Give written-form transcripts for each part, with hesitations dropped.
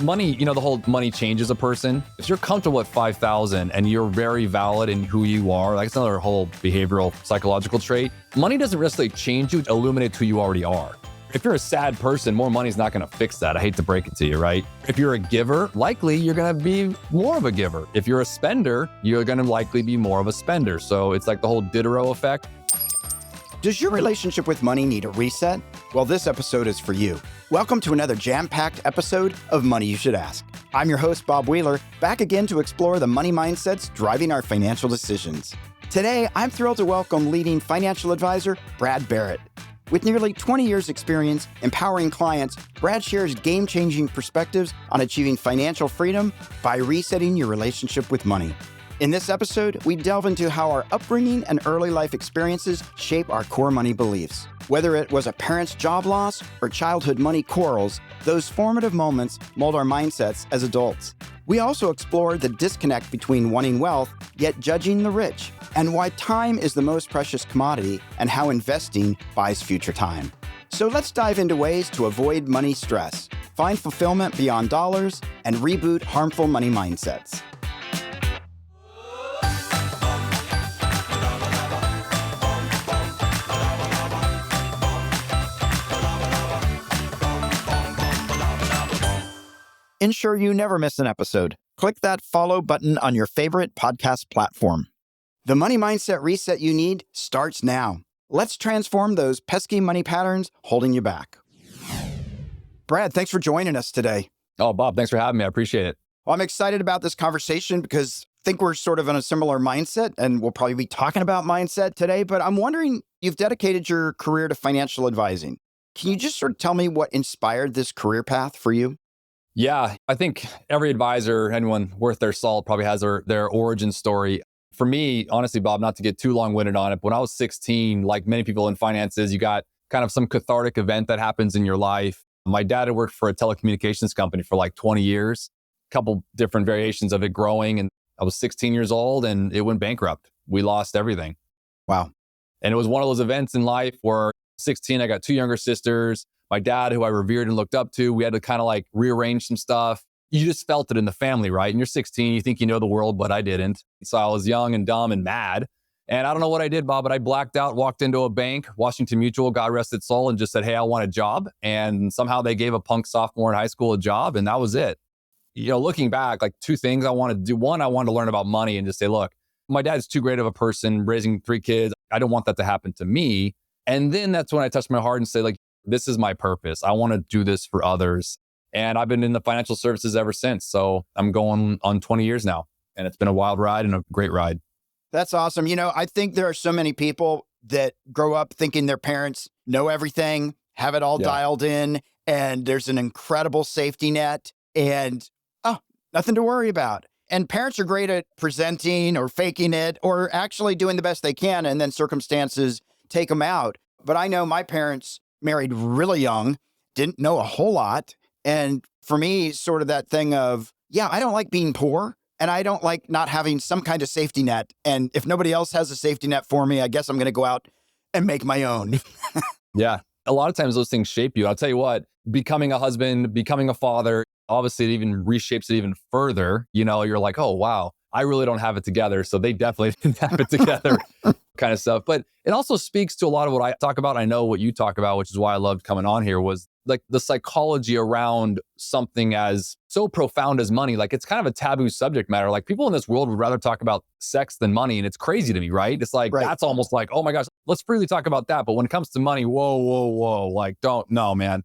Money, the whole money changes a person. If you're comfortable at 5,000 and you're very valid in who you are, like it's another whole behavioral psychological trait. Money doesn't necessarily change you, it illuminates who you already are. If you're a sad person, more money's not going to fix that. I hate to break it to you, right? If you're a giver, likely you're going to be more of a giver. If you're a spender, you're going to likely be more of a spender. So it's like the whole Diderot effect. Does your relationship with money need a reset? Well, this episode is for you. Welcome to another jam-packed episode of Money You Should Ask. I'm your host, Bob Wheeler, back again to explore the money mindsets driving our financial decisions. Today, I'm thrilled to welcome leading financial advisor, Brad Barrett. With nearly 20 years' experience empowering clients, Brad shares game-changing perspectives on achieving financial freedom by resetting your relationship with money. In this episode, we delve into how our upbringing and early life experiences shape our core money beliefs. Whether it was a parent's job loss or childhood money quarrels, those formative moments mold our mindsets as adults. We also explore the disconnect between wanting wealth, yet judging the rich, and why time is the most precious commodity and how investing buys future time. So let's dive into ways to avoid money stress, find fulfillment beyond dollars, and reboot harmful money mindsets. Ensure you never miss an episode. Click that follow button on your favorite podcast platform. The money mindset reset you need starts now. Let's transform those pesky money patterns holding you back. Brad, thanks for joining us today. Oh, Bob, thanks for having me. I appreciate it. Well, I'm excited about this conversation because I think we're sort of in a similar mindset, and we'll probably be talking about mindset today, but I'm wondering, you've dedicated your career to financial advising. Can you just sort of tell me what inspired this career path for you? Yeah, I think every advisor, anyone worth their salt, probably has their origin story. For me, honestly, Bob, not to get too long-winded on it, but when I was 16, like many people in finances, you got kind of some cathartic event that happens in your life. My dad had worked for a telecommunications company for like 20 years, a couple different variations of it growing. And I was 16 years old and it went bankrupt. We lost everything. Wow. And it was one of those events in life where 16, I got two younger sisters. My dad, who I revered and looked up to, we had to kind of like rearrange some stuff. You just felt it in the family, right? And you're 16, you think you know the world, but I didn't. So I was young and dumb and mad. And I don't know what I did, Bob, but I blacked out, walked into a bank, Washington Mutual, God rest its soul, and just said, hey, I want a job. And somehow they gave a punk sophomore in high school a job, and that was it. Looking back, like two things I wanted to do. One, I wanted to learn about money and just say, look, my dad's too great of a person, raising three kids. I don't want that to happen to me. And then that's when I touched my heart and say, like, this is my purpose. I want to do this for others. And I've been in the financial services ever since. So I'm going on 20 years now. And it's been a wild ride and a great ride. That's awesome. I think there are so many people that grow up thinking their parents know everything, have it all dialed in, and there's an incredible safety net and, nothing to worry about. And parents are great at presenting or faking it or actually doing the best they can, and then circumstances take them out. But I know my parents married really young, didn't know a whole lot. And for me, sort of that thing of, I don't like being poor and I don't like not having some kind of safety net. And if nobody else has a safety net for me, I guess I'm going to go out and make my own. Yeah. A lot of times those things shape you. I'll tell you what, becoming a husband, becoming a father, obviously it even reshapes it even further. You're like, oh, wow, I really don't have it together. So they definitely didn't have it together. Kind of stuff. But it also speaks to a lot of what I talk about. I know what you talk about, which is why I loved coming on here, was like the psychology around something as so profound as money. Like it's kind of a taboo subject matter. Like people in this world would rather talk about sex than money. And it's crazy to me, right? It's like, That's almost like, oh my gosh, let's freely talk about that. But when it comes to money, whoa, like no, man.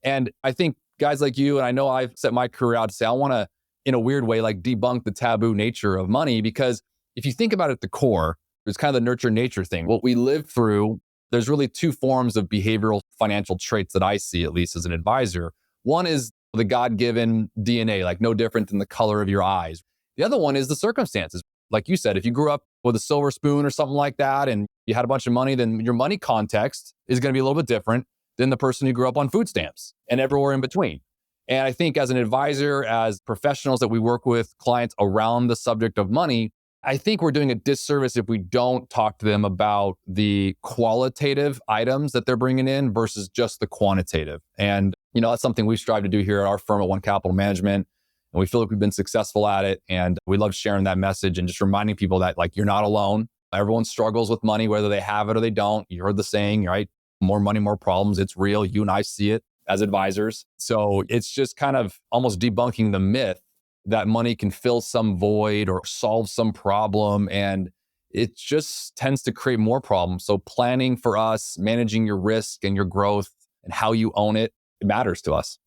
And I think guys like you, and I know I've set my career out to say, I want to, in a weird way, like debunk the taboo nature of money. Because if you think about it at the core, it's kind of the nurture nature thing. What we live through, there's really two forms of behavioral financial traits that I see, at least as an advisor. One is the God-given DNA, like no different than the color of your eyes. The other one is the circumstances. Like you said, if you grew up with a silver spoon or something like that, and you had a bunch of money, then your money context is going to be a little bit different than the person who grew up on food stamps and everywhere in between. And I think as an advisor, as professionals that we work with clients around the subject of money, I think we're doing a disservice if we don't talk to them about the qualitative items that they're bringing in versus just the quantitative. And That's something we strive to do here at our firm at One Capital Management. And we feel like we've been successful at it. And we love sharing that message and just reminding people that like, you're not alone. Everyone struggles with money, whether they have it or they don't. You heard the saying, right? More money, more problems. It's real. You and I see it as advisors. So it's just kind of almost debunking the myth that money can fill some void or solve some problem. And it just tends to create more problems. So planning for us, managing your risk and your growth and how you own it, it matters to us.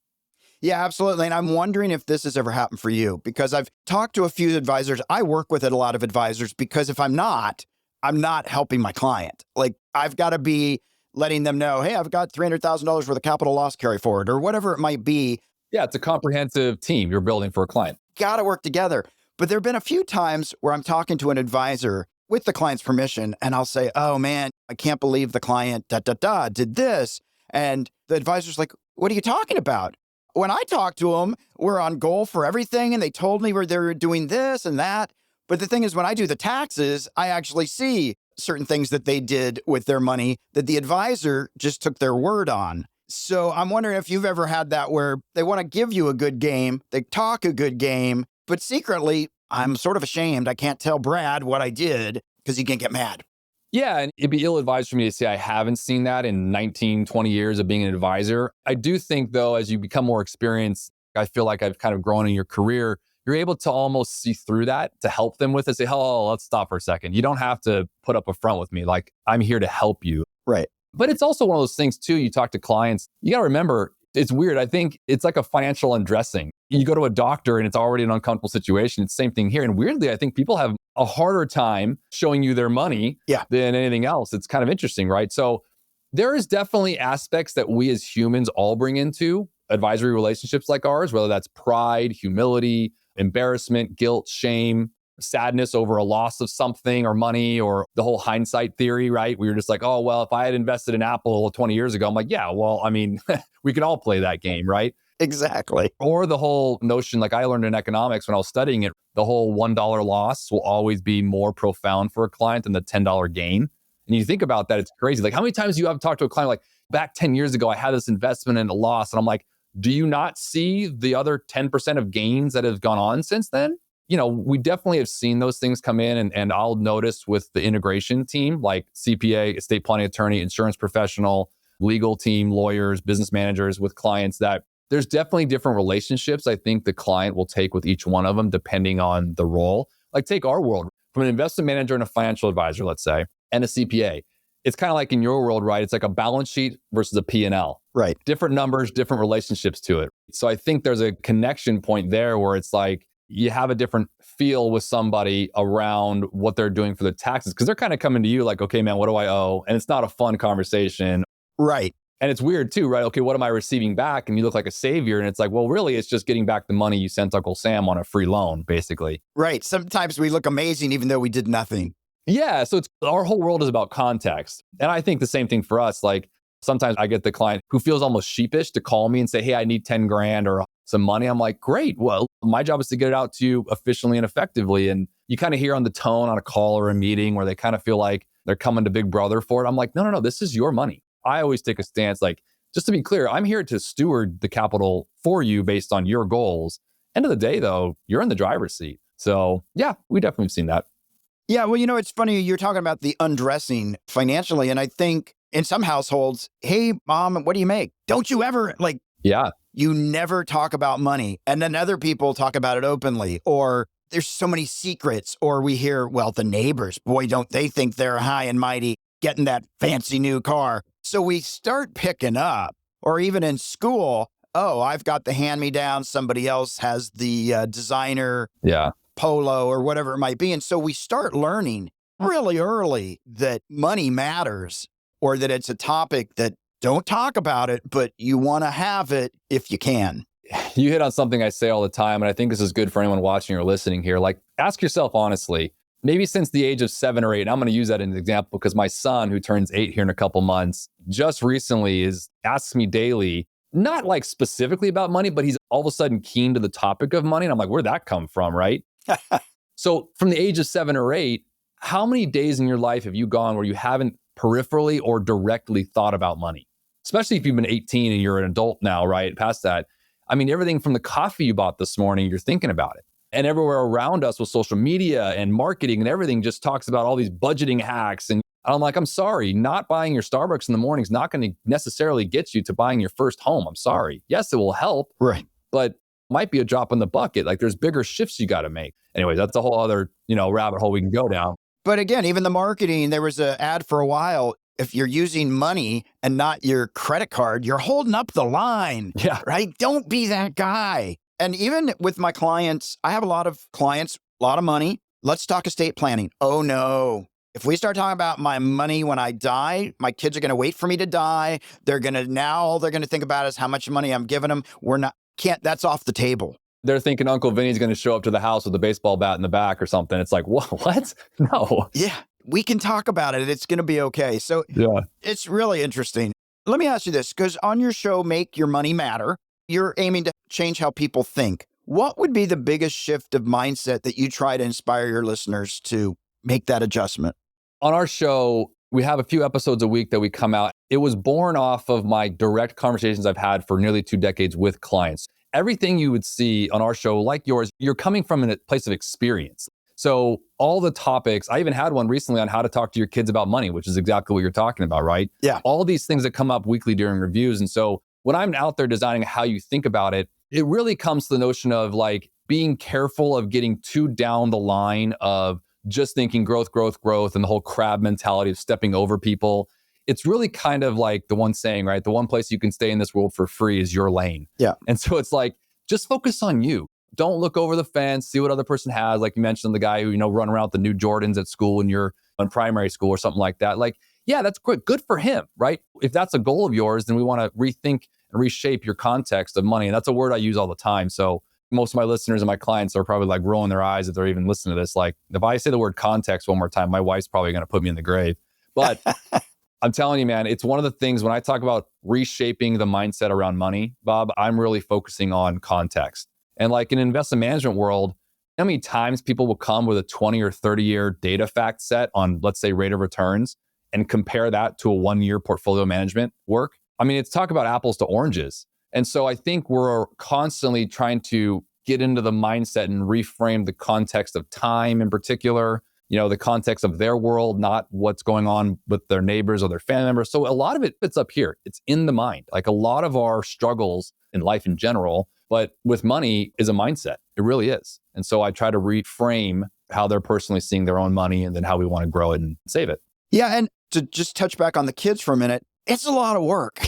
Yeah, absolutely. And I'm wondering if this has ever happened for you, because I've talked to a few advisors. I work with a lot of advisors because if I'm not helping my client. Like I've got to be letting them know, hey, I've got $300,000 worth of capital loss carry forward or whatever it might be. Yeah, it's a comprehensive team you're building for a client. Got to work together. But there have been a few times where I'm talking to an advisor with the client's permission, and I'll say, oh man, I can't believe the client did this. And the advisor's like, what are you talking about? When I talked to them, we're on goal for everything. And they told me they were doing this and that. But the thing is, when I do the taxes, I actually see certain things that they did with their money that the advisor just took their word on. So I'm wondering if you've ever had that where they want to give you a good game, they talk a good game, but secretly, I'm sort of ashamed. I can't tell Brad what I did because he can't get mad. Yeah, and it'd be ill-advised for me to say I haven't seen that in 19, 20 years of being an advisor. I do think, though, as you become more experienced, I feel like I've kind of grown in your career. You're able to almost see through that to help them with it. Say, oh, let's stop for a second. You don't have to put up a front with me. Like, I'm here to help you. Right. But it's also one of those things, too, you talk to clients, you got to remember, it's weird. I think it's like a financial undressing. You go to a doctor and it's already an uncomfortable situation. It's the same thing here. And weirdly, I think people have a harder time showing you their money than anything else. It's kind of interesting, right? So there is definitely aspects that we as humans all bring into advisory relationships like ours, whether that's pride, humility, embarrassment, guilt, shame, sadness over a loss of something or money, or the whole hindsight theory, right? We were just like, oh, well, if I had invested in Apple 20 years ago, I'm like, yeah, well, I mean, we can all play that game, right? Exactly. Or the whole notion, like I learned in economics when I was studying it, the whole $1 loss will always be more profound for a client than the $10 gain. And you think about that, it's crazy. Like how many times do you have talked to a client like, back 10 years ago, I had this investment and a loss. And I'm like, do you not see the other 10% of gains that have gone on since then? We definitely have seen those things come in, and I'll notice with the integration team, like CPA, estate planning attorney, insurance professional, legal team, lawyers, business managers with clients, that there's definitely different relationships I think the client will take with each one of them depending on the role. Like take our world, from an investment manager and a financial advisor, let's say, and a CPA. It's kind of like in your world, right? It's like a balance sheet versus a P&L. Right. Different numbers, different relationships to it. So I think there's a connection point there where it's like, you have a different feel with somebody around what they're doing for the taxes, because they're kind of coming to you like, okay, man, what do I owe? And it's not a fun conversation. Right. And it's weird too, right? Okay, what am I receiving back? And you look like a savior. And it's like, well, really, it's just getting back the money you sent Uncle Sam on a free loan, basically. Right. Sometimes we look amazing even though we did nothing. Yeah. So our whole world is about context. And I think the same thing for us. Like sometimes I get the client who feels almost sheepish to call me and say, hey, I need 10 grand or some money. I'm like, great. Well, my job is to get it out to you efficiently and effectively. And you kind of hear on the tone on a call or a meeting where they kind of feel like they're coming to Big Brother for it. I'm like, no, this is your money. I always take a stance like, just to be clear, I'm here to steward the capital for you based on your goals. End of the day, though, you're in the driver's seat. So yeah, we definitely have seen that. Yeah, well, it's funny. You're talking about the undressing financially. And I think in some households, hey, mom, what do you make? Don't you ever you never talk about money. And then other people talk about it openly, or there's so many secrets, or we hear, well, the neighbors, boy, don't they think they're high and mighty getting that fancy new car. So we start picking up, or even in school, oh, I've got the hand-me-down, somebody else has the designer polo or whatever it might be. And so we start learning really early that money matters, or that it's a topic that don't talk about it, but you want to have it if you can. You hit on something I say all the time, and I think this is good for anyone watching or listening here. Like, ask yourself honestly, maybe since the age of 7 or 8, and I'm going to use that as an example because my son, who turns 8 here in a couple months, just recently asks me daily, not like specifically about money, but he's all of a sudden keen to the topic of money. And I'm like, where'd that come from, right? So from the age of 7 or 8, how many days in your life have you gone where you haven't peripherally or directly thought about money? especially if you've been 18 and you're an adult now, right? Past that. I mean, everything from the coffee you bought this morning, you're thinking about it. And everywhere around us with social media and marketing and everything just talks about all these budgeting hacks. And I'm like, I'm sorry, not buying your Starbucks in the morning is not going to necessarily get you to buying your first home. I'm sorry. Yes, it will help, Right. but might be a drop in the bucket. Like there's bigger shifts you got to make. Anyways, that's a whole other, rabbit hole we can go down. But again, even the marketing, there was an ad for a while. If you're using money and not your credit card, you're holding up the line. Yeah. Right? Don't be that guy. And even with my clients, I have a lot of clients, a lot of money. Let's talk estate planning. Oh no. If we start talking about my money when I die, my kids are going to wait for me to die. All they're going to think about is how much money I'm giving them. That's off the table. They're thinking Uncle Vinny's going to show up to the house with a baseball bat in the back or something. It's like, what? No. Yeah, we can talk about it. It's going to be okay. So Yeah. It's really interesting. Let me ask you this, because on your show, Make Your Money Matter, you're aiming to change how people think. What would be the biggest shift of mindset that you try to inspire your listeners to make that adjustment? On our show, we have a few episodes a week that we come out. It was born off of my direct conversations I've had for nearly 2 decades with clients. Everything you would see on our show, like yours, you're coming from a place of experience. So all the topics, I even had one recently on how to talk to your kids about money, which is exactly what you're talking about, right? Yeah. All these things that come up weekly during reviews. And so when I'm out there designing how you think about it, it really comes to the notion of like being careful of getting too down the line of just thinking growth, growth, growth, and the whole crab mentality of stepping over people. It's really kind of like the one saying, right? The one place you can stay in this world for free is your lane. Yeah. And so it's like, just focus on you. Don't look over the fence, see what other person has. Like you mentioned, the guy who, run around with the new Jordans at school when you're in primary school or something like that. Like, yeah, that's good. Good for him, right? If that's a goal of yours, then we want to rethink and reshape your context of money. And that's a word I use all the time. So most of my listeners and my clients are probably like rolling their eyes if they're even listening to this. Like if I say the word context one more time, my wife's probably going to put me in the grave. But I'm telling you, man, it's one of the things when I talk about reshaping the mindset around money, Bob, I'm really focusing on context. And like in investment management world, how many times people will come with a 20 or 30 year data fact set on, let's say, rate of returns and compare that to a 1-year portfolio management work? I mean, it's talk about apples to oranges. And so I think we're constantly trying to get into the mindset and reframe the context of time in particular, the context of their world, not what's going on with their neighbors or their family members. So a lot of it's up here. It's in the mind. Like a lot of our struggles in life in general, but with money is a mindset. It really is. And so I try to reframe how they're personally seeing their own money and then how we want to grow it and save it. Yeah. And to just touch back on the kids for a minute, it's a lot of work.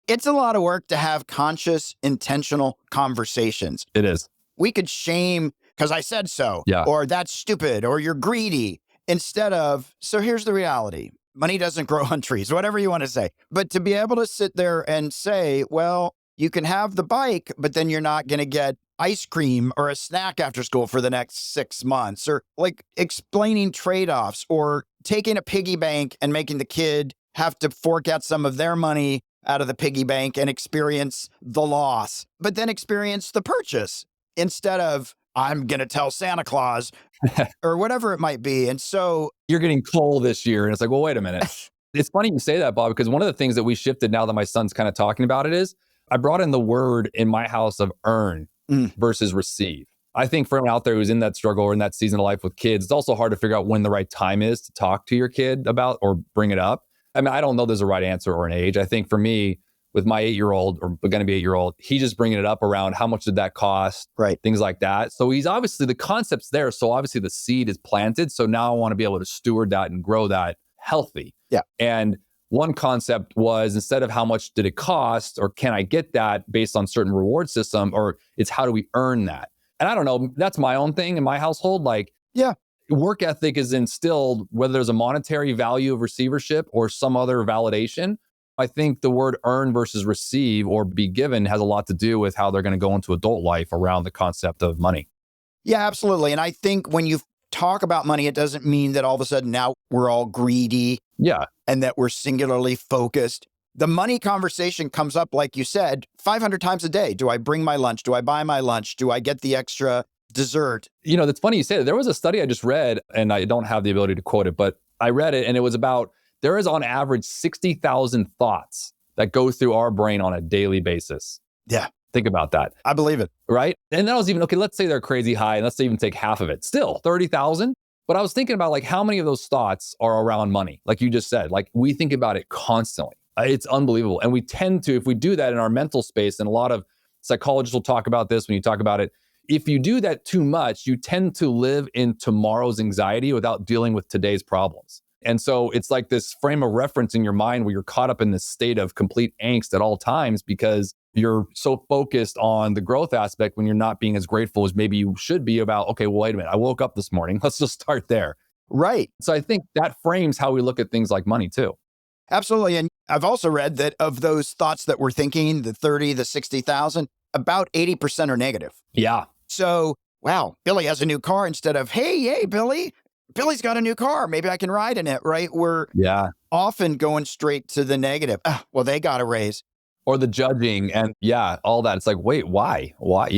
It's a lot of work to have conscious, intentional conversations. It is. We could shame because I said so, Yeah. or that's stupid, or you're greedy, instead of, so here's the reality. Money doesn't grow on trees, whatever you want to say. But to be able to sit there and say, well, you can have the bike, but then you're not going to get ice cream or a snack after school for the next 6 months, or like explaining trade-offs or taking a piggy bank and making the kid have to fork out some of their money out of the piggy bank and experience the loss, but then experience the purchase instead of I'm going to tell Santa Claus or whatever it might be. And so you're getting coal this year. And it's like, well, wait a minute. It's funny you say that, Bob, because one of the things that we shifted now that my son's kind of talking about it is I brought in the word in my house of earn versus receive. I think for anyone out there who's in that struggle or in that season of life with kids, it's also hard to figure out when the right time is to talk to your kid about or bring it up. I mean, I don't know there's a right answer or an age. I think for me, with my 8-year-old or going to be 8-year-old, he's just bringing it up around how much did that cost? Right. Things like that. So he's obviously, the concept's there. So obviously the seed is planted. So now I want to be able to steward that and grow that healthy. Yeah. And one concept was instead of how much did it cost or can I get that based on certain reward system, or it's how do we earn that? And I don't know, that's my own thing in my household. Like, yeah, work ethic is instilled, whether there's a monetary value of receivership or some other validation. I think the word earn versus receive or be given has a lot to do with how they're going to go into adult life around the concept of money. Yeah, absolutely. And I think when you talk about money, it doesn't mean that all of a sudden now we're all greedy. Yeah. And that we're singularly focused. The money conversation comes up, like you said, 500 times a day. Do I bring my lunch? Do I buy my lunch? Do I get the extra dessert? That's funny you say that. There was a study I just read, and I don't have the ability to quote it, but I read it, and it was about there is on average 60,000 thoughts that go through our brain on a daily basis. Yeah, Think about that, I believe it. right? And that was even, okay, let's say they're crazy high, and let's even take half of it. Still 30,000. But I was thinking about like how many of those thoughts are around money? Like you just said, like we think about it constantly. It's unbelievable. And we tend to, if we do that in our mental space, and a lot of psychologists will talk about this when you talk about it, if you do that too much, you tend to live in tomorrow's anxiety without dealing with today's problems. And so it's like this frame of reference in your mind where you're caught up in this state of complete angst at all times because you're so focused on the growth aspect when you're not being as grateful as maybe you should be about, okay, well, wait a minute, I woke up this morning. Let's just start there. Right. So I think that frames how we look at things like money too. Absolutely. And I've also read that of those thoughts that we're thinking, the 30, the 60,000, about 80% are negative. Yeah. So, wow, Billy has a new car instead of, hey, Billy, Billy's got a new car. Maybe I can ride in it, right? We're often going straight to the negative. Well, they got a raise. Or the judging and all that. It's like, wait, why? Why,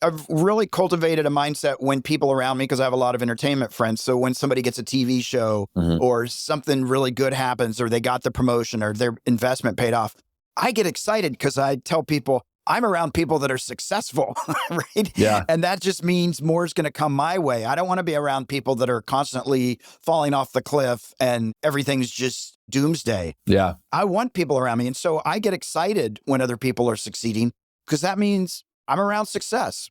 I've really cultivated a mindset when people around me, because I have a lot of entertainment friends. So when somebody gets a TV show or something really good happens, or they got the promotion or their investment paid off, I get excited because I tell people I'm around people that are successful, right? Yeah. And that just means more is going to come my way. I don't want to be around people that are constantly falling off the cliff and everything's just doomsday. Yeah. I want people around me. And so I get excited when other people are succeeding because that means I'm around success.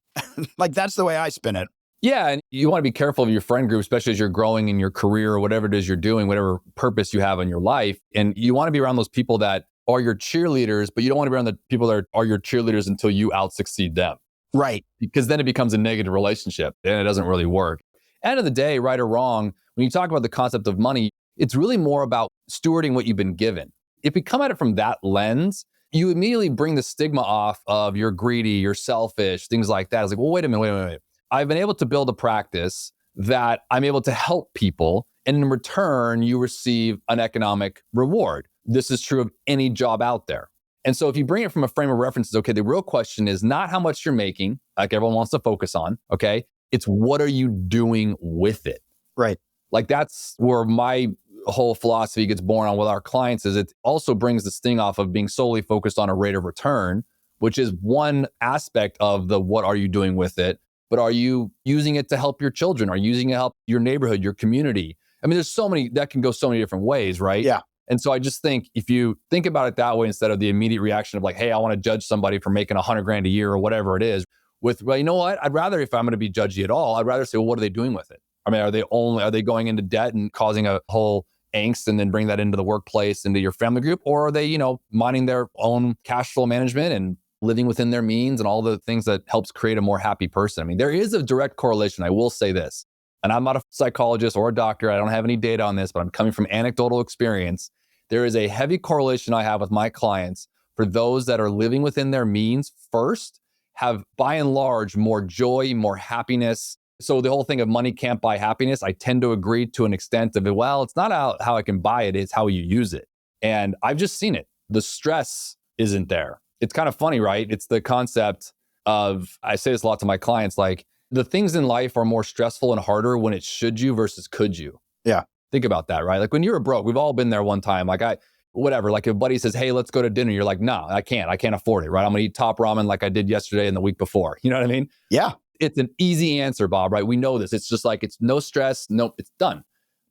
Like that's the way I spin it. Yeah. And you want to be careful of your friend group, especially as you're growing in your career or whatever it is you're doing, whatever purpose you have in your life. And you want to be around those people that are your cheerleaders, but you don't want to be around the people that are your cheerleaders until you out succeed them. Right. Because then it becomes a negative relationship and it doesn't really work. End of the day, right or wrong, when you talk about the concept of money, it's really more about stewarding what you've been given. If you come at it from that lens, you immediately bring the stigma off of you're greedy, you're selfish, things like that. It's like, well, wait a minute. I've been able to build a practice that I'm able to help people. And in return, you receive an economic reward. This is true of any job out there. And so if you bring it from a frame of reference, okay, the real question is not how much you're making, like everyone wants to focus on, okay? It's what are you doing with it? Right. Like that's where my whole philosophy gets born on with our clients is it also brings the sting off of being solely focused on a rate of return, which is one aspect of the what are you doing with it, but are you using it to help your children? Are you using it to help your neighborhood, your community? I mean, there's so many, that can go so many different ways, right? Yeah. And so I just think if you think about it that way, instead of the immediate reaction of like, hey, I want to judge somebody for making $100,000 a year or whatever it is with, well, you know what? I'd rather, if I'm going to be judgy at all, I'd rather say, well, what are they doing with it? I mean, are they going into debt and causing a whole angst and then bring that into the workplace, into your family group? Or are they, minding their own cash flow management and living within their means and all the things that helps create a more happy person? I mean, there is a direct correlation. I will say this, and I'm not a psychologist or a doctor. I don't have any data on this, but I'm coming from anecdotal experience. There is a heavy correlation I have with my clients for those that are living within their means first, have by and large more joy, more happiness. So the whole thing of money can't buy happiness, I tend to agree to an extent of it. Well, it's not how I can buy it, it's how you use it. And I've just seen it. The stress isn't there. It's kind of funny, right? It's the concept of, I say this a lot to my clients, like the things in life are more stressful and harder when it's should you versus could you. Yeah. Think about that, right? Like when you're broke, we've all been there one time. Like like if a buddy says, hey, let's go to dinner. You're like, no, I can't afford it, right? I'm going to eat top ramen like I did yesterday and the week before. You know what I mean? Yeah. It's an easy answer, Bob, right? We know this. It's just like, it's no stress. Nope, it's done.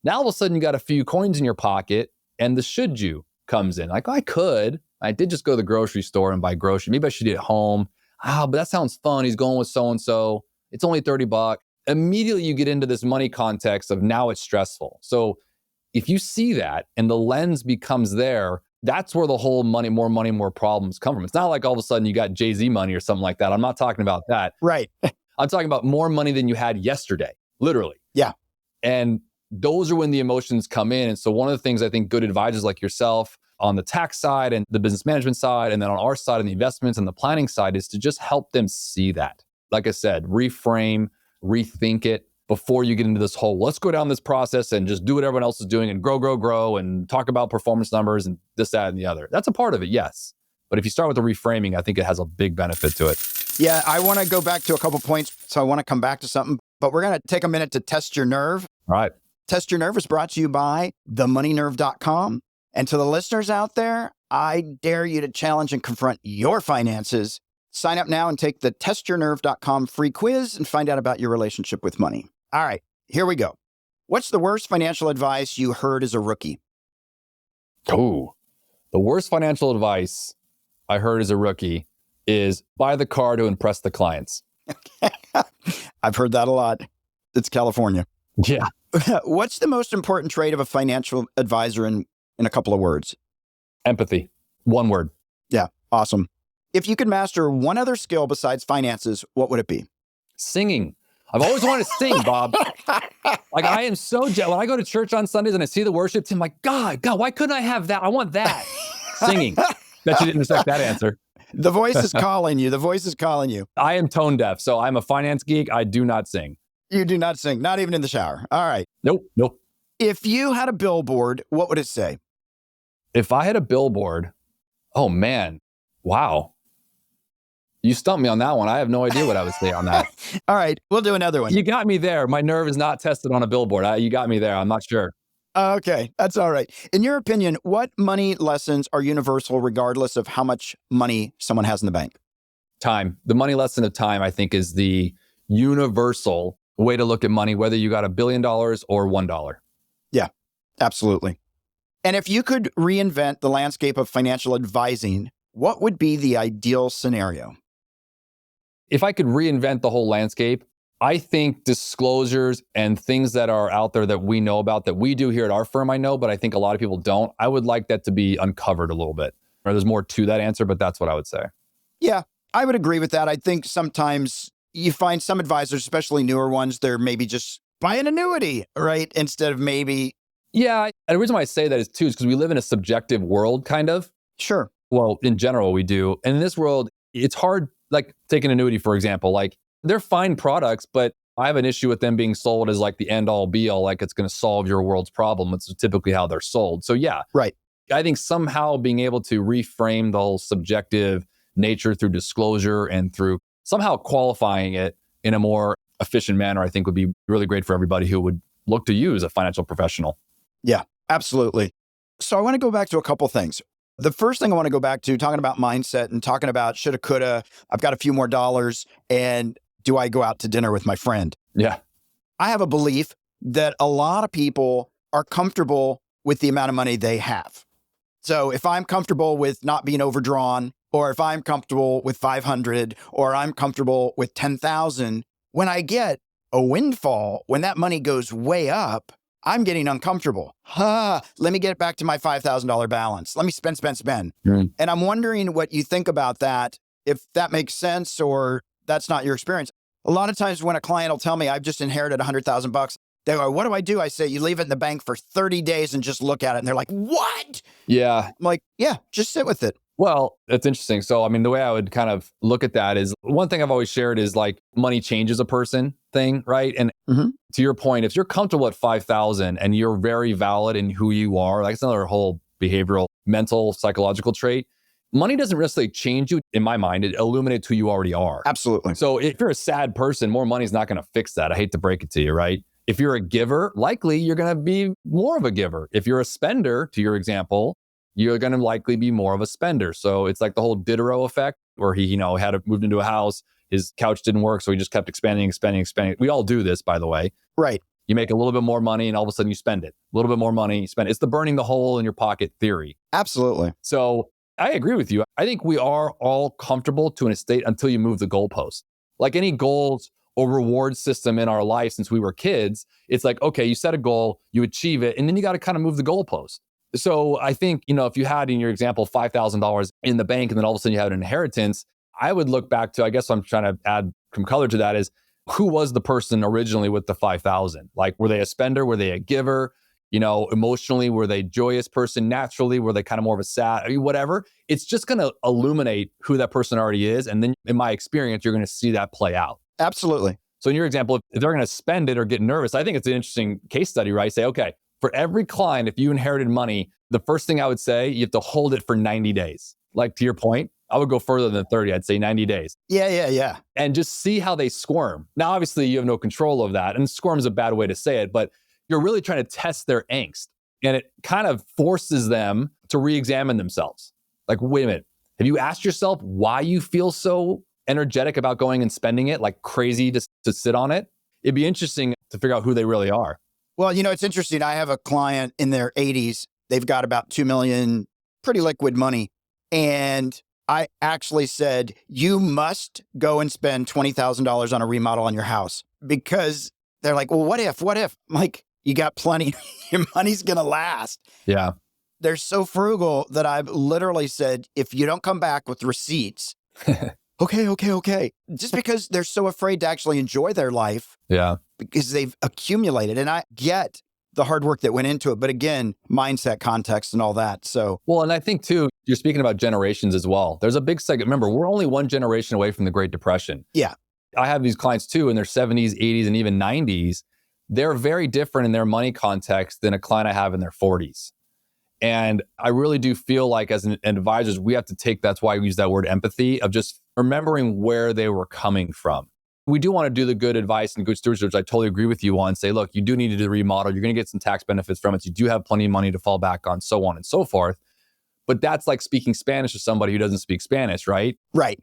Now, all of a sudden you got a few coins in your pocket and the should you comes in. Like, I did just go to the grocery store and buy groceries. Maybe I should eat at home. But that sounds fun. He's going with so-and-so. It's only $30. Immediately you get into this money context of now it's stressful. So if you see that and the lens becomes there, that's where the whole money, more problems come from. It's not like all of a sudden you got Jay-Z money or something like that. I'm not talking about that. Right. I'm talking about more money than you had yesterday, literally. Yeah. And those are when the emotions come in. And so one of the things I think good advisors like yourself on the tax side and the business management side, and then on our side and the investments and the planning side is to just help them see that. Like I said, reframe, rethink it before you get into this whole, let's go down this process and just do what everyone else is doing and grow and talk about performance numbers and this, that, and the other. That's a part of it, yes. But if you start with the reframing, I think it has a big benefit to it. Yeah, I want to go back to a couple points. So I want to come back to something, but we're going to take a minute to test your nerve. All right. Test Your Nerve is brought to you by themoneynerve.com. And to the listeners out there, I dare you to challenge and confront your finances. Sign up now and take the testyournerve.com free quiz and find out about your relationship with money. All right, here we go. What's the worst financial advice you heard as a rookie? Oh, the worst financial advice I heard as a rookie is buy the car to impress the clients. I've heard that a lot. It's California. Yeah. What's the most important trait of a financial advisor in a couple of words? Empathy. One word. Yeah, awesome. If you could master one other skill besides finances, what would it be? Singing. I've always wanted to sing, Bob. Like, I am so jealous. When I go to church on Sundays and I see the worship team, I'm like, God, why couldn't I have that? I want that. Singing. Bet you didn't expect that answer. The voice is calling you. The voice is calling you. I am tone deaf, so I'm a finance geek. I do not sing. You do not sing, not even in the shower. All right. Nope. If you had a billboard, what would it say? If I had a billboard, oh man, wow. You stumped me on that one. I have no idea what I would say on that. All right, we'll do another one. You got me there. My nerve is not tested on a billboard. You got me there. I'm not sure. Okay, that's all right. In your opinion, what money lessons are universal regardless of how much money someone has in the bank? Time. The money lesson of time, I think, is the universal way to look at money, whether you got $1 billion or $1. Yeah, absolutely. And if you could reinvent the landscape of financial advising, what would be the ideal scenario? If I could reinvent the whole landscape, I think disclosures and things that are out there that we know about, that we do here at our firm, I know, but I think a lot of people don't. I would like that to be uncovered a little bit. Or there's more to that answer, but that's what I would say. Yeah, I would agree with that. I think sometimes you find some advisors, especially newer ones, they're maybe just buy an annuity, right? Instead of maybe. Yeah, and the reason why I say that is too, is because we live in a subjective world, kind of. Sure. Well, in general, we do. And in this world, it's hard, like take an annuity, for example, like they're fine products, but I have an issue with them being sold as like the end all be all, like it's going to solve your world's problem. It's typically how they're sold. So yeah, right. I think somehow being able to reframe the whole subjective nature through disclosure and through somehow qualifying it in a more efficient manner, I think would be really great for everybody who would look to use a financial professional. Yeah, absolutely. So I want to go back to a couple things. The first thing I want to go back to, talking about mindset and talking about shoulda, coulda, I've got a few more dollars, and do I go out to dinner with my friend? Yeah. I have a belief that a lot of people are comfortable with the amount of money they have. So if I'm comfortable with not being overdrawn, or if I'm comfortable with 500, or I'm comfortable with 10,000, when I get a windfall, when that money goes way up, I'm getting uncomfortable. Let me get back to my $5,000 balance. Let me spend. And I'm wondering what you think about that, if that makes sense or that's not your experience. A lot of times when a client will tell me, I've just inherited $100,000, they go, what do I do? I say, you leave it in the bank for 30 days and just look at it. And they're like, what? Yeah. I'm like, yeah, just sit with it. Well, that's interesting. So, I mean, the way I would kind of look at that is one thing I've always shared is like money changes a person thing, right? And to your point, if you're comfortable at 5,000 and you're very valid in who you are, like it's another whole behavioral, mental, psychological trait. Money doesn't necessarily change you. In my mind, it illuminates who you already are. Absolutely. So if you're a sad person, more money is not going to fix that. I hate to break it to you, right? If you're a giver, likely you're going to be more of a giver. If you're a spender, to your example, you're going to likely be more of a spender. So it's like the whole Diderot effect where he, had moved into a house, his couch didn't work, so he just kept expanding. We all do this, by the way. Right. You make a little bit more money and all of a sudden you spend it. A little bit more money, you spend it. It's the burning the hole in your pocket theory. Absolutely. So I agree with you. I think we are all comfortable to an estate until you move the goalpost. Like any goals or reward system in our life since we were kids, it's like, okay, you set a goal, you achieve it, and then you got to kind of move the goalpost. So I think, if you had in your example $5,000 in the bank and then all of a sudden you had an inheritance, I would look back to, I guess I'm trying to add some color to that, is who was the person originally with the 5,000? Like, were they a spender? Were they a giver? Emotionally, were they a joyous person? Naturally, were they kind of more of a sad, whatever? It's just going to illuminate who that person already is. And then in my experience, you're going to see that play out. Absolutely. So in your example, if they're going to spend it or get nervous, I think it's an interesting case study, right? Say, okay, for every client, if you inherited money, the first thing I would say, you have to hold it for 90 days. Like to your point, I would go further than 30. I'd say 90 days. Yeah. And just see how they squirm. Now, obviously, you have no control of that. And squirm is a bad way to say it, but you're really trying to test their angst. And it kind of forces them to re-examine themselves. Like, wait a minute. Have you asked yourself why you feel so energetic about going and spending it like crazy to sit on it? It'd be interesting to figure out who they really are. Well, it's interesting. I have a client in their 80s. They've got about 2 million, pretty liquid money. And I actually said, you must go and spend $20,000 on a remodel on your house, because they're like, well, what if? I'm like, you got plenty. Your money's going to last. Yeah. They're so frugal that I've literally said, if you don't come back with receipts, okay. Just because they're so afraid to actually enjoy their life. Yeah. Because they've accumulated. And I get the hard work that went into it. But again, mindset, context, and all that. So, well, and I think too, you're speaking about generations as well. There's a big segment. Remember, we're only one generation away from the Great Depression. yeah. I have these clients too in their 70s, 80s, and even 90s. They're very different in their money context than a client I have in their 40s. And I really do feel like as an advisors, we have to take, that's why we use that word empathy, of just remembering where they were coming from. We do want to do the good advice and good stewardship, which I totally agree with you on. Say, look, you do need to do the remodel. You're going to get some tax benefits from it. You do have plenty of money to fall back on, so on and so forth. But that's like speaking Spanish to somebody who doesn't speak Spanish, right? Right.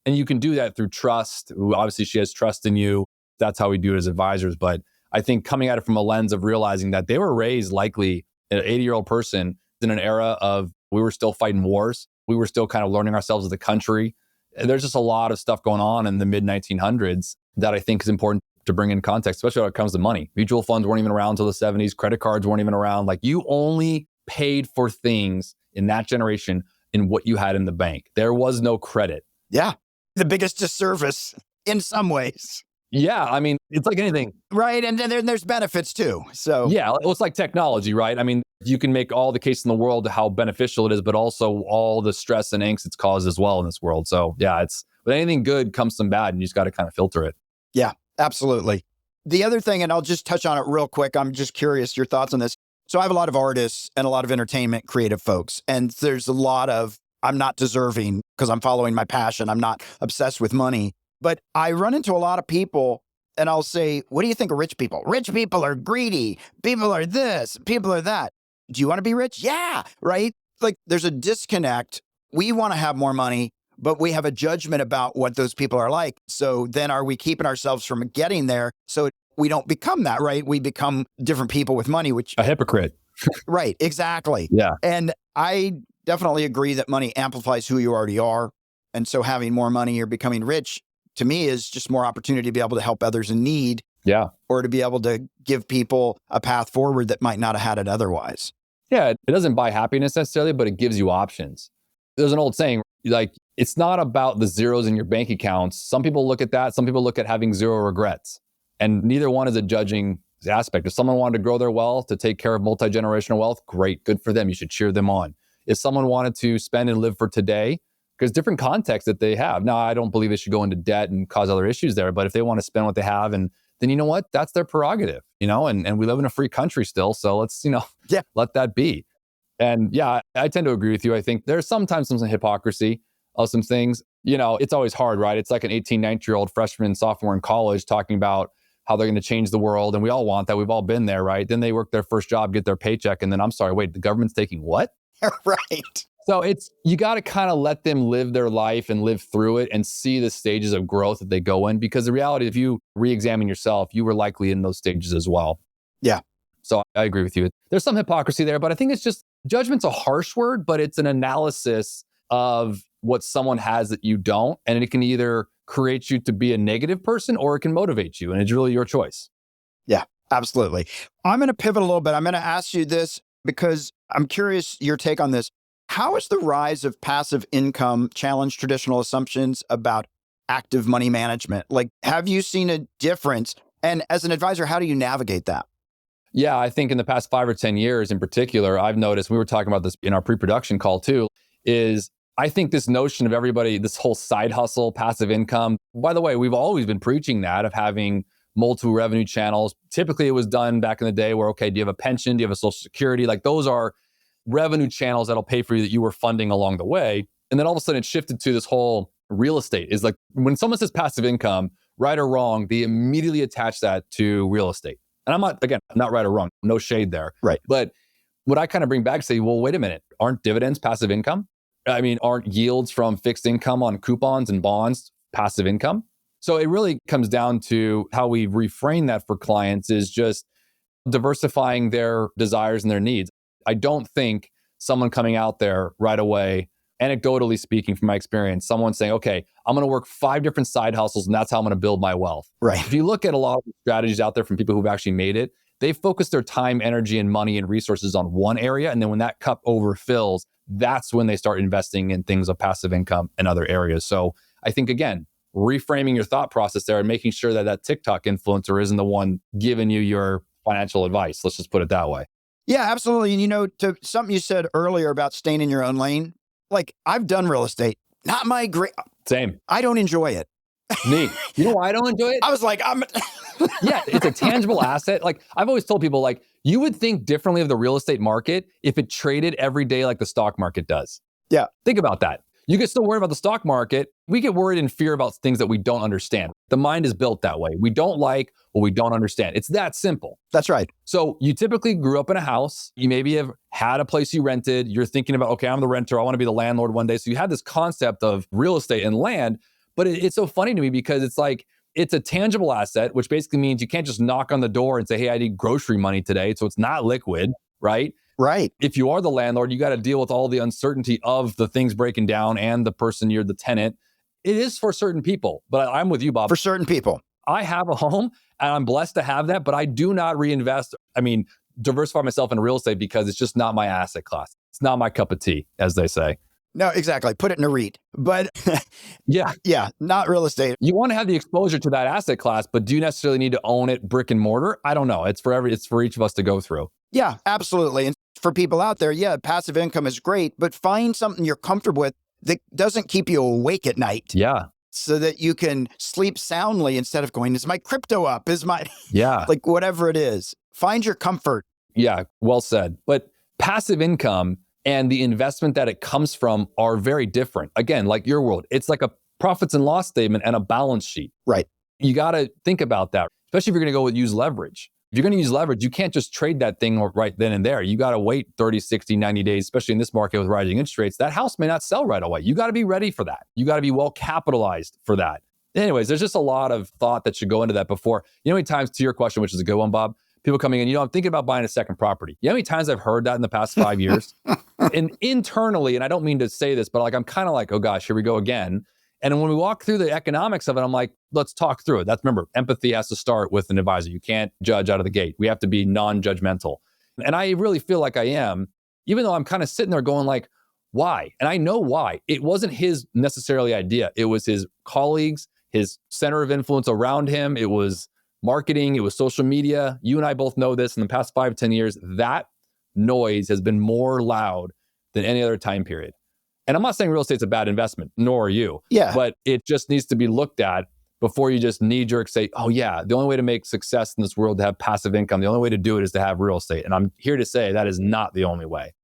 And you can do that through trust. Obviously, she has trust in you. That's how we do it as advisors. But I think coming at it from a lens of realizing that they were raised likely an 80-year-old person in an era of, we were still fighting wars. We were still kind of learning ourselves as a country. There's just a lot of stuff going on in the mid 1900s that I think is important to bring in context, especially when it comes to money. Mutual funds weren't even around until the 70s. Credit cards weren't even around. Like, you only paid for things in that generation in what you had in the bank. There was no credit. Yeah. The biggest disservice in some ways. Yeah. I mean, it's like anything. Right. And then there's benefits too. So yeah, it's like technology, right? I mean, you can make all the case in the world how beneficial it is, but also all the stress and angst it's caused as well in this world. So yeah, with anything good comes some bad, and you just got to kind of filter it. Yeah, absolutely. The other thing, and I'll just touch on it real quick. I'm just curious your thoughts on this. So I have a lot of artists and a lot of entertainment creative folks, and there's a lot of, I'm not deserving because I'm following my passion. I'm not obsessed with money, but I run into a lot of people and I'll say, what do you think of rich people? Rich people are greedy. People are this, people are that. Do you want to be rich? Yeah, right? Like, there's a disconnect. We want to have more money, but we have a judgment about what those people are like. So then are we keeping ourselves from getting there so we don't become that, right? We become different people with money, which... A hypocrite. Right, exactly. Yeah. And I definitely agree that money amplifies who you already are. And so having more money or becoming rich, to me, is just more opportunity to be able to help others in need. Yeah. Or to be able to give people a path forward that might not have had it otherwise. Yeah, it doesn't buy happiness necessarily, but it gives you options. There's an old saying, like, it's not about the zeros in your bank accounts. Some people look at that. Some people look at having zero regrets. And neither one is a judging aspect. If someone wanted to grow their wealth, to take care of multi-generational wealth, great, good for them. You should cheer them on. If someone wanted to spend and live for today, because different contexts that they have. Now, I don't believe they should go into debt and cause other issues there, but if they want to spend what they have, and then you know what? That's their prerogative, and we live in a free country still. So let's, let that be. And yeah, I tend to agree with you. I think there's sometimes some hypocrisy of some things. It's always hard, right? It's like an 18, 19-year-old freshman, sophomore in college talking about how they're going to change the world. And we all want that. We've all been there, right? Then they work their first job, get their paycheck. And then, I'm sorry, wait, the government's taking what? Right. So you got to kind of let them live their life and live through it and see the stages of growth that they go in. Because the reality, if you re-examine yourself, you were likely in those stages as well. Yeah. So I agree with you. There's some hypocrisy there, but I think it's just, judgment's a harsh word, but it's an analysis of what someone has that you don't. And it can either create you to be a negative person or it can motivate you. And it's really your choice. Yeah, absolutely. I'm going to pivot a little bit. I'm going to ask you this because I'm curious your take on this. How has the rise of passive income challenged traditional assumptions about active money management? Like, have you seen a difference? And as an advisor, how do you navigate that? Yeah, I think in the past 5 or 10 years in particular, I've noticed, we were talking about this in our pre-production call too, is I think this notion of everybody, this whole side hustle, passive income, by the way, we've always been preaching that, of having multiple revenue channels. Typically it was done back in the day where, okay, do you have a pension? Do you have a social security? Like, those are revenue channels that'll pay for you that you were funding along the way. And then all of a sudden it shifted to this whole real estate. Is like, when someone says passive income, right or wrong, they immediately attach that to real estate. And I'm not right or wrong, no shade there. Right. But what I kind of bring back, say, well, wait a minute, aren't dividends passive income? I mean, aren't yields from fixed income on coupons and bonds passive income? So it really comes down to how we reframe that for clients is just diversifying their desires and their needs. I don't think someone coming out there right away, anecdotally speaking from my experience, someone saying, okay, I'm going to work 5 different side hustles and that's how I'm going to build my wealth. Right. If you look at a lot of the strategies out there from people who've actually made it, they focus their time, energy, and money and resources on one area. And then when that cup overfills, that's when they start investing in things of passive income and other areas. So I think, again, reframing your thought process there and making sure that that TikTok influencer isn't the one giving you your financial advice. Let's just put it that way. Yeah, absolutely. And to something you said earlier about staying in your own lane, like I've done real estate, not my great. Same. I don't enjoy it. Me. You know why I don't enjoy it? I was like, Yeah, it's a tangible asset. Like I've always told people, like you would think differently of the real estate market if it traded every day like the stock market does. Yeah. Think about that. You get still worried about the stock market. We get worried and fear about things that we don't understand. The mind is built that way. We don't like what we don't understand. It's that simple. That's right. So you typically grew up in a house. You maybe have had a place you rented. You're thinking about, okay, I'm the renter. I want to be the landlord one day. So you had this concept of real estate and land, but it's so funny to me because it's like, it's a tangible asset, which basically means you can't just knock on the door and say, hey, I need grocery money today. So it's not liquid, right? Right. If you are the landlord, you got to deal with all the uncertainty of the things breaking down and the person you're the tenant. It is for certain people, but I'm with you, Bob. For certain people. I have a home and I'm blessed to have that, but I do not reinvest. Diversify myself in real estate because it's just not my asset class. It's not my cup of tea, as they say. No, exactly. Put it in a REIT. But yeah, not real estate. You want to have the exposure to that asset class, but do you necessarily need to own it brick and mortar? I don't know. It's for each of us to go through. Yeah, absolutely. And for people out there, yeah, passive income is great, but find something you're comfortable with that doesn't keep you awake at night. Yeah. So that you can sleep soundly instead of going, is my crypto up? Is my, yeah, like whatever it is. Find your comfort. Yeah, well said. But passive income and the investment that it comes from are very different. Again, like your world, it's like a profits and loss statement and a balance sheet. Right. You got to think about that, especially if you're going to go with use leverage. If you're going to use leverage, you can't just trade that thing right then and there. You got to wait 30, 60, 90 days, especially in this market with rising interest rates. That house may not sell right away. You got to be ready for that. You got to be well capitalized for that. Anyways, there's just a lot of thought that should go into that before. You know how many times, to your question, which is a good one, Bob, people coming in, I'm thinking about buying a second property. You know how many times I've heard that in the past 5 years? And internally, and I don't mean to say this, but like I'm kind of like, oh gosh, here we go again. And when we walk through the economics of it, I'm like, let's talk through it. Remember, empathy has to start with an advisor. You can't judge out of the gate. We have to be non-judgmental. And I really feel like I am, even though I'm kind of sitting there going like, why? And I know why. It wasn't his necessarily idea. It was his colleagues, his center of influence around him. It was marketing. It was social media. You and I both know this in the past 5, 10 years, that noise has been more loud than any other time period. And I'm not saying real estate's a bad investment, nor are you. Yeah. But it just needs to be looked at before you just knee-jerk say, oh yeah, the only way to make success in this world to have passive income, the only way to do it is to have real estate. And I'm here to say that is not the only way.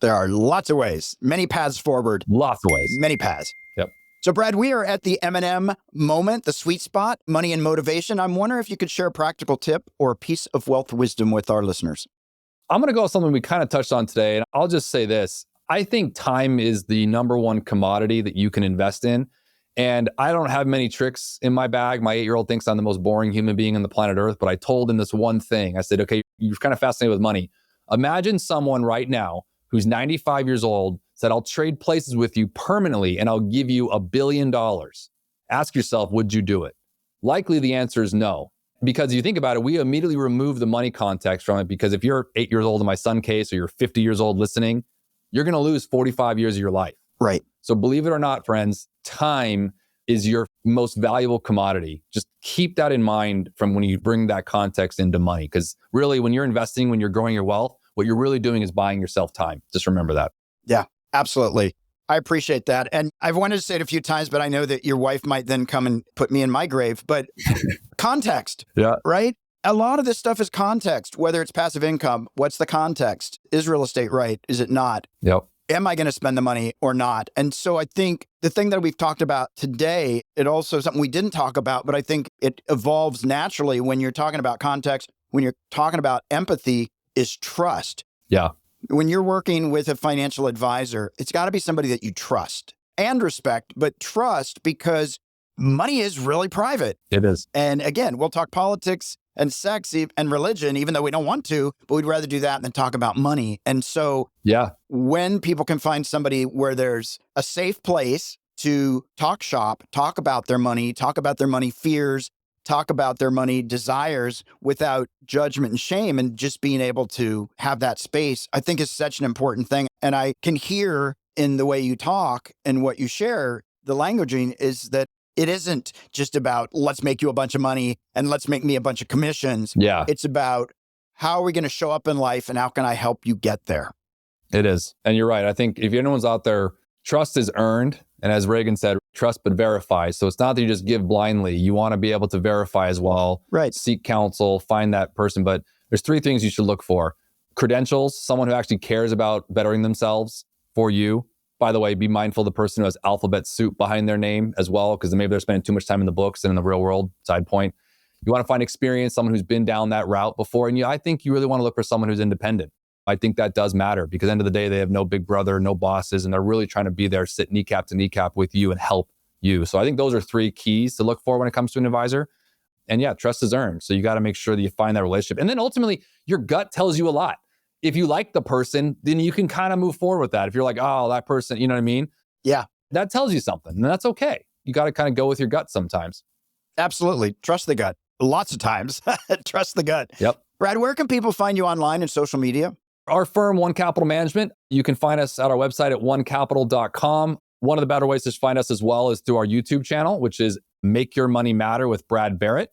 There are lots of ways, many paths forward. Lots of ways. Many paths. Yep. So Brad, we are at the M&M moment, the sweet spot, money and motivation. I'm wondering if you could share a practical tip or a piece of wealth wisdom with our listeners. I'm going to go with something we kind of touched on today. And I'll just say this. I think time is the number one commodity that you can invest in. And I don't have many tricks in my bag. My 8-year-old thinks I'm the most boring human being on the planet Earth, but I told him this one thing. I said, okay, you're kind of fascinated with money. Imagine someone right now who's 95 years old said, I'll trade places with you permanently and I'll give you $1 billion. Ask yourself, would you do it? Likely the answer is no. Because you think about it, we immediately remove the money context from it because if you're 8 years old in my son's case or you're 50 years old listening, you're going to lose 45 years of your life. Right. So believe it or not, friends, time is your most valuable commodity. Just keep that in mind from when you bring that context into money. Because really, when you're investing, when you're growing your wealth, what you're really doing is buying yourself time. Just remember that. Yeah, absolutely. I appreciate that. And I've wanted to say it a few times, but I know that your wife might then come and put me in my grave. But context, yeah, right? A lot of this stuff is context, whether it's passive income. What's the context? Is real estate right? Is it not? Yep. Am I going to spend the money or not? And so I think the thing that we've talked about today, it also something we didn't talk about, but I think it evolves naturally when you're talking about context, when you're talking about empathy, is trust. Yeah. When you're working with a financial advisor, it's got to be somebody that you trust and respect, but trust because money is really private. It is. And again, we'll talk politics and sex and religion, even though we don't want to, but we'd rather do that than talk about money. And so when people can find somebody where there's a safe place to talk shop, talk about their money fears, talk about their money desires without judgment and shame, and just being able to have that space, I think is such an important thing. And I can hear in the way you talk and what you share, the languaging is that it isn't just about let's make you a bunch of money and let's make me a bunch of commissions. Yeah. It's about how are we going to show up in life and how can I help you get there? It is. And you're right. I think if anyone's out there, trust is earned. And as Reagan said, trust but verify. So it's not that you just give blindly. You want to be able to verify as well. Right. Seek counsel, find that person. But there's 3 things you should look for. Credentials, someone who actually cares about bettering themselves for you. By the way, be mindful of the person who has alphabet soup behind their name as well, because maybe they're spending too much time in the books and in the real world. Side point. You want to find experience, someone who's been down that route before. And I think you really want to look for someone who's independent. I think that does matter because at the end of the day, they have no big brother, no bosses, and they're really trying to be there, sit kneecap to kneecap with you and help you. So I think those are 3 keys to look for when it comes to an advisor. And yeah, trust is earned. So you got to make sure that you find that relationship. And then ultimately, your gut tells you a lot. If you like the person, then you can kind of move forward with that. If you're like, oh, that person, you know what I mean? Yeah. That tells you something, and that's okay. You got to kind of go with your gut sometimes. Absolutely. Trust the gut. Lots of times. Trust the gut. Yep. Brad, where can people find you online and social media? Our firm, One Capital Management, you can find us at our website at onecapital.com. One of the better ways to find us as well is through our YouTube channel, which is Make Your Money Matter with Brad Barrett.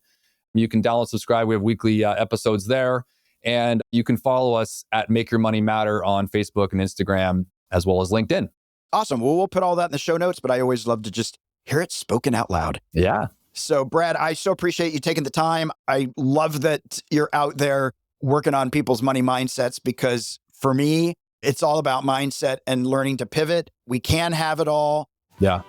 You can download, subscribe. We have weekly episodes there. And you can follow us at Make Your Money Matter on Facebook and Instagram, as well as LinkedIn. Awesome. Well, we'll put all that in the show notes, but I always love to just hear it spoken out loud. Yeah. So, Brad, I so appreciate you taking the time. I love that you're out there working on people's money mindsets, because for me, it's all about mindset and learning to pivot. We can have it all. Yeah.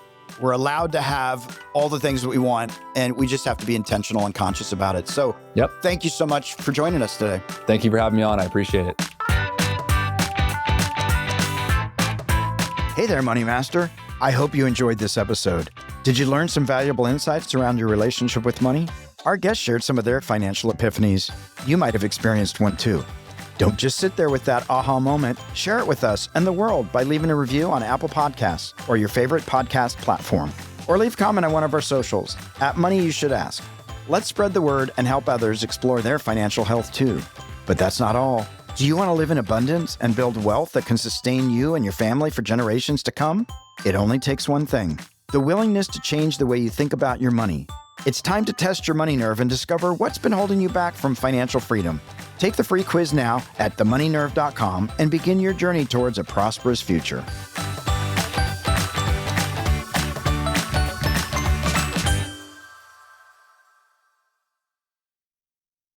We're allowed to have all the things that we want, and we just have to be intentional and conscious about it. So thank you so much for joining us today. Thank you for having me on. I appreciate it. Hey there, Money Master. I hope you enjoyed this episode. Did you learn some valuable insights around your relationship with money? Our guests shared some of their financial epiphanies. You might have experienced one too. Don't just sit there with that aha moment. Share it with us and the world by leaving a review on Apple Podcasts or your favorite podcast platform. Or leave a comment on one of our socials at Money You Should Ask. Let's spread the word and help others explore their financial health too. But that's not all. Do you want to live in abundance and build wealth that can sustain you and your family for generations to come? It only takes one thing: the willingness to change the way you think about your money. It's time to test your money nerve and discover what's been holding you back from financial freedom. Take the free quiz now at themoneynerve.com and begin your journey towards a prosperous future.